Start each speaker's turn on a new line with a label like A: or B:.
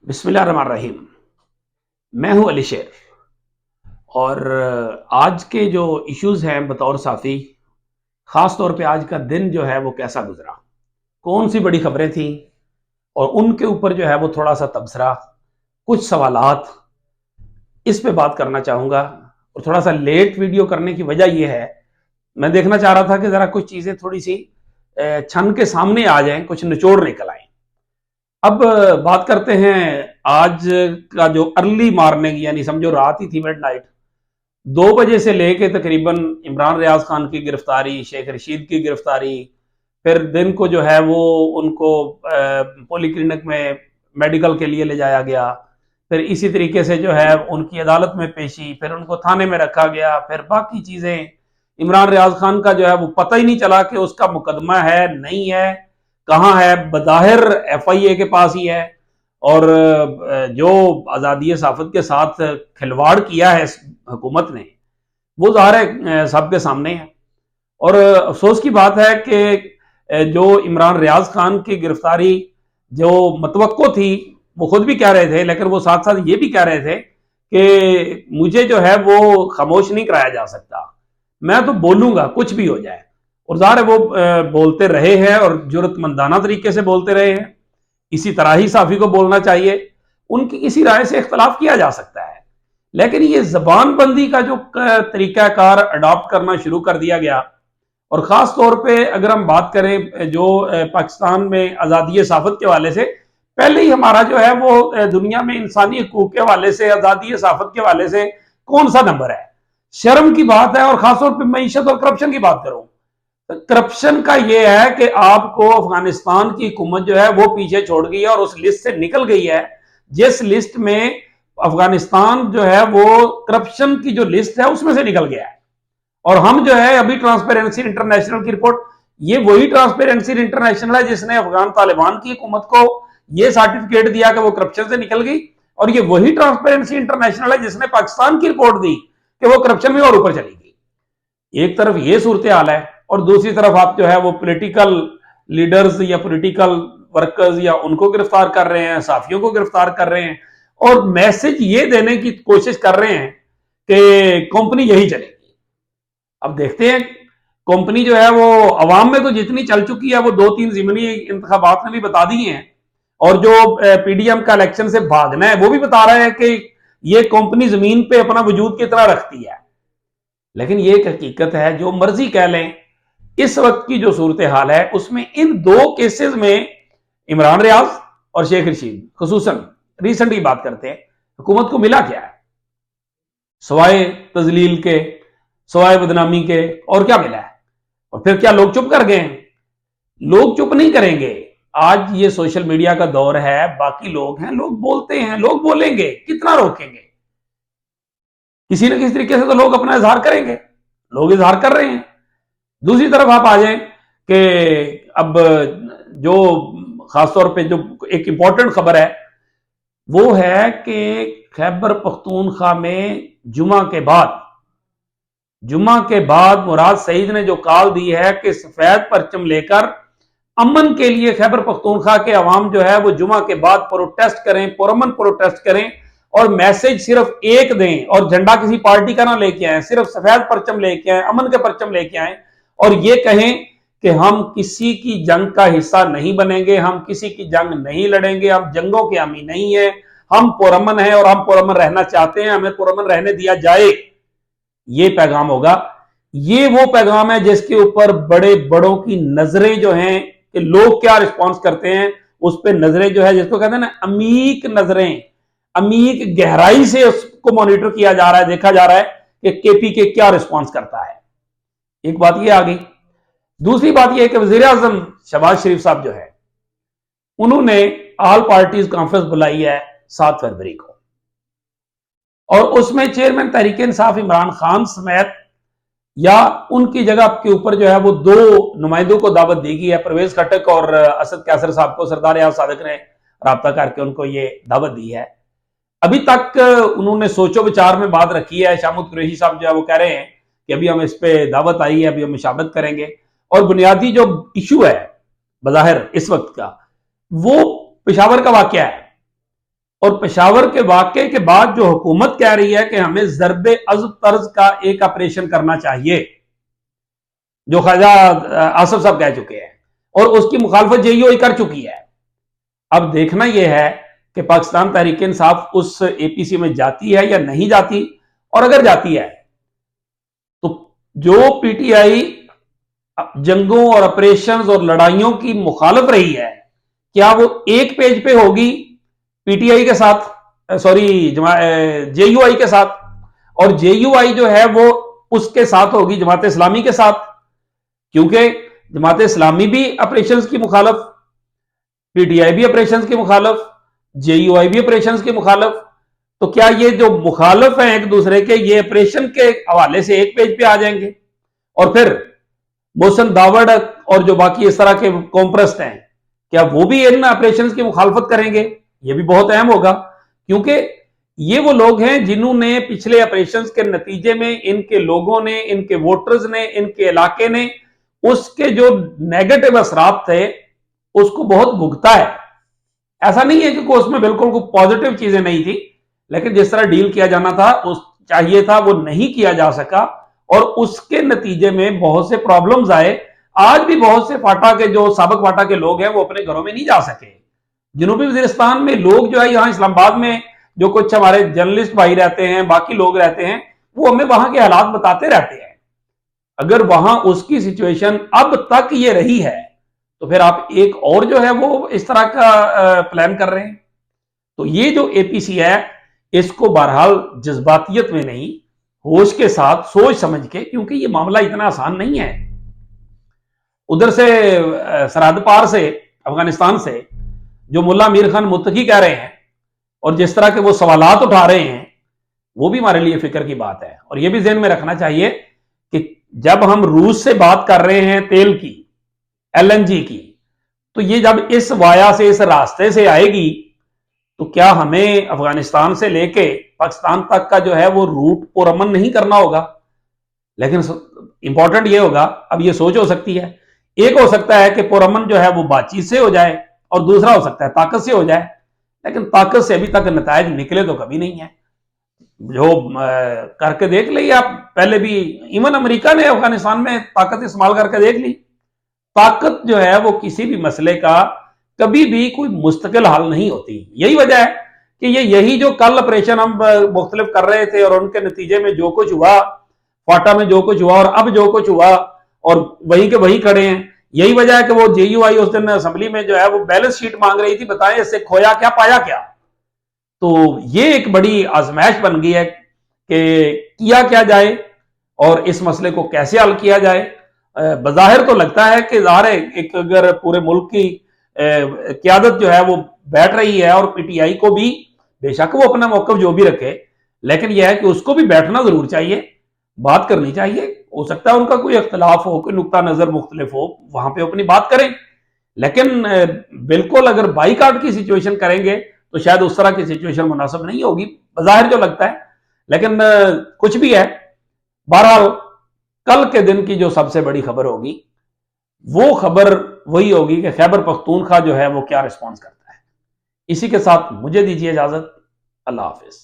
A: بسم اللہ الرحمن الرحیم۔ میں ہوں علی شیر، اور آج کے جو ایشوز ہیں بطور صحافی، خاص طور پہ آج کا دن جو ہے وہ کیسا گزرا، کون سی بڑی خبریں تھیں، اور ان کے اوپر جو ہے وہ تھوڑا سا تبصرہ، کچھ سوالات، اس پہ بات کرنا چاہوں گا۔ اور تھوڑا سا لیٹ ویڈیو کرنے کی وجہ یہ ہے، میں دیکھنا چاہ رہا تھا کہ ذرا کچھ چیزیں تھوڑی سی چھن کے سامنے آ جائیں، کچھ نچوڑ نکل آئیں۔ اب بات کرتے ہیں آج کا جو ارلی مارننگ، یعنی سمجھو رات ہی تھی، مڈ نائٹ 2 بجے سے لے کے تقریباً عمران ریاض خان کی گرفتاری، شیخ رشید کی گرفتاری، پھر دن کو جو ہے وہ ان کو پولی کلینک میں میڈیکل کے لیے لے جایا گیا، پھر اسی طریقے سے جو ہے ان کی عدالت میں پیشی، پھر ان کو تھانے میں رکھا گیا، پھر باقی چیزیں۔ عمران ریاض خان کا جو ہے وہ پتہ ہی نہیں چلا کہ اس کا مقدمہ ہے نہیں ہے، کہاں ہے۔ بظاہر ایف آئی اے کے پاس ہی ہے، اور جو آزادی صحافت کے ساتھ کھلواڑ کیا ہے حکومت نے، وہ ظاہر ہے سب کے سامنے ہے۔ اور افسوس کی بات ہے کہ جو عمران ریاض خان کی گرفتاری جو متوقع تھی، وہ خود بھی کہہ رہے تھے، لیکن وہ ساتھ ساتھ یہ بھی کہہ رہے تھے کہ مجھے جو ہے وہ خاموش نہیں کرایا جا سکتا، میں تو بولوں گا کچھ بھی ہو جائے۔ اور ظاہر ہے وہ بولتے رہے ہیں، اور جرت مندانہ طریقے سے بولتے رہے ہیں۔ اسی طرح ہی صحافی کو بولنا چاہیے، ان کی کسی رائے سے اختلاف کیا جا سکتا ہے، لیکن یہ زبان بندی کا جو طریقہ کار اڈاپٹ کرنا شروع کر دیا گیا، اور خاص طور پہ اگر ہم بات کریں جو پاکستان میں آزادی صحافت کے حوالے سے، پہلے ہی ہمارا جو ہے وہ دنیا میں انسانی حقوق کے حوالے سے، آزادی صحافت کے حوالے سے کون سا نمبر ہے؟ شرم کی بات ہے۔ اور خاص طور پہ معیشت اور کرپشن کی بات کروں، کرپشن کا یہ ہے کہ آپ کو افغانستان کی حکومت جو ہے وہ پیچھے چھوڑ گئی ہے، اور اس لسٹ سے نکل گئی ہے جس لسٹ میں افغانستان جو ہے وہ کرپشن کی جو لسٹ ہے اس میں سے نکل گیا ہے۔ اور ہم جو ہے ابھی ٹرانسپیرنسی انٹرنیشنل کی رپورٹ، یہ وہی ٹرانسپیرنسی انٹرنیشنل ہے جس نے افغان طالبان کی حکومت کو یہ سرٹیفکیٹ دیا کہ وہ کرپشن سے نکل گئی، اور یہ وہی ٹرانسپیرنسی انٹرنیشنل ہے جس نے پاکستان کی رپورٹ دی کہ وہ کرپشن میں اور اوپر چلی گئی۔ ایک طرف یہ صورتحال ہے، اور دوسری طرف آپ جو ہے وہ پولیٹیکل لیڈرز یا پولیٹیکل ورکرز یا ان کو گرفتار کر رہے ہیں، صحافیوں کو گرفتار کر رہے ہیں، اور میسج یہ دینے کی کوشش کر رہے ہیں کہ کمپنی یہی چلے گی۔ اب دیکھتے ہیں، کمپنی جو ہے وہ عوام میں تو جتنی چل چکی ہے وہ 2-3 ضمنی انتخابات میں بھی بتا دی ہیں، اور جو پی ڈی ایم کا الیکشن سے بھاگنا ہے وہ بھی بتا رہا ہے کہ یہ کمپنی زمین پہ اپنا وجود کتنا رکھتی ہے۔ لیکن یہ ایک حقیقت ہے، جو مرضی کہہ لیں، اس وقت کی جو صورتحال ہے اس میں ان 2 کیسز میں عمران ریاض اور شیخ رشید خصوصاً ریسنٹ کی بات کرتے ہیں، حکومت کو ملا کیا ہے سوائے تذلیل کے، سوائے بدنامی کے، اور کیا ملا ہے؟ اور پھر کیا لوگ چپ کر گئے ہیں؟ لوگ چپ نہیں کریں گے۔ آج یہ سوشل میڈیا کا دور ہے، باقی لوگ ہیں، لوگ بولتے ہیں، لوگ بولیں گے، کتنا روکیں گے؟ کسی نہ کسی طریقے سے تو لوگ اپنا اظہار کریں گے، لوگ اظہار کر رہے ہیں۔ دوسری طرف آپ آ جائیں کہ اب جو خاص طور پہ جو ایک امپورٹنٹ خبر ہے وہ ہے کہ خیبر پختونخوا میں جمعہ کے بعد مراد سعید نے جو کال دی ہے کہ سفید پرچم لے کر امن کے لیے خیبر پختونخوا کے عوام جو ہے وہ جمعہ کے بعد پروٹیسٹ کریں، پرامن پروٹیسٹ کریں، اور میسج صرف ایک دیں، اور جھنڈا کسی پارٹی کا نہ لے کے آئیں، صرف سفید پرچم لے کے آئیں، امن کے پرچم لے کے آئیں، اور یہ کہیں کہ ہم کسی کی جنگ کا حصہ نہیں بنیں گے، ہم کسی کی جنگ نہیں لڑیں گے، ہم جنگوں کے حامی نہیں ہیں، ہم پرامن ہیں اور ہم پرامن رہنا چاہتے ہیں، ہمیں پرامن رہنے دیا جائے۔ یہ پیغام ہوگا۔ یہ وہ پیغام ہے جس کے اوپر بڑے بڑوں کی نظریں جو ہیں کہ لوگ کیا رسپانس کرتے ہیں اس پہ نظریں جو ہے، جس کو کہتے ہیں نا عمیق نظریں، عمیق گہرائی سے اس کو مانیٹر کیا جا رہا ہے، دیکھا جا رہا ہے کہ کے پی کے کیا رسپانس کرتا ہے۔ ایک بات یہ آ گئی۔ دوسری بات یہ ہے کہ وزیر اعظم شہباز شریف صاحب جو ہے انہوں نے آل پارٹیز کانفرنس بلائی ہے 7 فروری کو، اور اس میں چیئرمین تحریک انصاف عمران خان سمیت یا ان کی جگہ کے اوپر جو ہے وہ 2 نمائندوں کو دعوت دی گئی ہے، پرویز خٹک اور اسد کیسر صاحب کو سردار ایاز صادق نے رابطہ کر کے ان کو یہ دعوت دی ہے۔ ابھی تک انہوں نے سوچو بچار میں بات رکھی ہے۔ شامد قریشی صاحب جو ہے وہ کہہ رہے ہیں کہ ابھی ہم اس پہ دعوت آئی ہے، ابھی ہم مشاورت کریں گے، اور بنیادی جو ایشو ہے بظاہر اس وقت کا وہ پشاور کا واقعہ ہے۔ اور پشاور کے واقعے کے بعد جو حکومت کہہ رہی ہے کہ ہمیں ضرب عضب طرز کا ایک آپریشن کرنا چاہیے، جو خواجہ آصف صاحب کہہ چکے ہیں، اور اس کی مخالفت جے یو آئی کر چکی ہے۔ اب دیکھنا یہ ہے کہ پاکستان تحریک انصاف اس اے پی سی میں جاتی ہے یا نہیں جاتی، اور اگر جاتی ہے تو جو پی ٹی آئی جنگوں اور آپریشنز اور لڑائیوں کی مخالف رہی ہے، کیا وہ ایک پیج پہ ہوگی پی ٹی آئی کے ساتھ، جے یو آئی کے ساتھ، اور جے یو آئی جو ہے وہ اس کے ساتھ ہوگی جماعت اسلامی کے ساتھ، کیونکہ جماعت اسلامی بھی آپریشنز کی مخالف، پی ٹی آئی بھی آپریشنز کی مخالف، جے یو آئی بھی آپریشنز کی مخالف، تو کیا یہ جو مخالف ہیں ایک دوسرے کے، یہ آپریشن کے حوالے سے ایک پیج پہ آ جائیں گے؟ اور پھر محسن داوڑ اور جو باقی اس طرح کے قوم پرست ہیں، کیا وہ بھی ان آپریشنز کی مخالفت کریں گے؟ یہ بھی بہت اہم ہوگا، کیونکہ یہ وہ لوگ ہیں جنہوں نے پچھلے آپریشنز کے نتیجے میں ان کے لوگوں نے، ان کے ووٹرز نے، ان کے علاقے نے اس کے جو نیگیٹو اثرات تھے اس کو بہت بھگتا ہے۔ ایسا نہیں ہے کہ اس میں بالکل کوئی پازیٹیو چیزیں نہیں تھی، لیکن جس طرح ڈیل کیا جانا تھا، چاہیے تھا، وہ نہیں کیا جا سکا، اور اس کے نتیجے میں بہت سے پرابلمز آئے۔ آج بھی بہت سے فاٹا کے جو سابق فاٹا کے لوگ ہیں وہ اپنے گھروں میں نہیں جا سکے۔ جنوبی وزیرستان میں لوگ جو ہے، یہاں اسلام آباد میں جو کچھ ہمارے جرنلسٹ بھائی رہتے ہیں، باقی لوگ رہتے ہیں، وہ ہمیں وہاں کے حالات بتاتے رہتے ہیں۔ اگر وہاں اس کی سچویشن اب تک یہ رہی ہے تو پھر آپ ایک اور جو ہے وہ اس طرح کا پلان کر رہے ہیں۔ تو یہ جو اے پی سی ہے، اس کو بہرحال جذباتیت میں نہیں، ہوش کے ساتھ سوچ سمجھ کے، کیونکہ یہ معاملہ اتنا آسان نہیں ہے۔ ادھر سے سرحد پار سے، افغانستان سے جو ملا امیر خان متقی کہہ رہے ہیں اور جس طرح کے وہ سوالات اٹھا رہے ہیں، وہ بھی ہمارے لیے فکر کی بات ہے۔ اور یہ بھی ذہن میں رکھنا چاہیے کہ جب ہم روس سے بات کر رہے ہیں تیل کی، ایل این جی کی، تو یہ جب اس وایا سے، اس راستے سے آئے گی، تو کیا ہمیں افغانستان سے لے کے پاکستان تک کا جو ہے وہ روٹ پرامن نہیں کرنا ہوگا؟ لیکن امپورٹنٹ یہ ہوگا، اب یہ سوچ ہو سکتی ہے، ایک ہو سکتا ہے کہ پرامن جو ہے وہ بات چیت سے ہو جائے، اور دوسرا ہو سکتا ہے طاقت سے ہو جائے، لیکن طاقت سے ابھی تک نتائج نکلے تو کبھی نہیں ہے۔ جو کر کے دیکھ لئیے آپ، پہلے بھی ایون امریکہ نے افغانستان میں طاقت استعمال کر کے دیکھ لی۔ طاقت جو ہے وہ کسی بھی مسئلے کا کبھی بھی کوئی مستقل حل نہیں ہوتی۔ یہی وجہ ہے کہ یہی جو کل آپریشن ہم مختلف کر رہے تھے، اور ان کے نتیجے میں جو کچھ ہوا، فاٹا میں جو کچھ ہوا اور اب جو کچھ ہوا، اور وہی کے وہی کھڑے ہیں۔ یہی وجہ ہے کہ وہ جے you I us then assembly میں جو ہے وہ بیلنس شیٹ مانگ رہی تھی، بتائیں اس سے کھویا کیا پایا کیا۔ تو یہ ایک بڑی آزمائش بن گئی ہے کہ کیا کیا جائے اور اس مسئلے کو کیسے حل کیا جائے۔ بظاہر تو لگتا ہے کہ ظاہر ہے ایک اگر پورے ملک کی قیادت جو ہے وہ بیٹھ رہی ہے، اور پی ٹی آئی کو بھی بے شک وہ اپنا موقف جو بھی رکھے، لیکن یہ ہے کہ اس کو بھی بیٹھنا ضرور چاہیے، بات کرنی چاہیے۔ ہو سکتا ہے ان کا کوئی اختلاف ہو، کوئی نقطہ نظر مختلف ہو، وہاں پہ اپنی بات کریں، لیکن بالکل اگر بائی کاٹ کی سچویشن کریں گے تو شاید اس طرح کی سچویشن مناسب نہیں ہوگی، بظاہر جو لگتا ہے۔ لیکن کچھ بھی ہے، بہرحال کل کے دن کی جو سب سے بڑی خبر ہوگی، وہ خبر وہی ہوگی کہ خیبر پختونخوا جو ہے وہ کیا رسپانس کرتا ہے۔ اسی کے ساتھ مجھے دیجیے اجازت، اللہ حافظ۔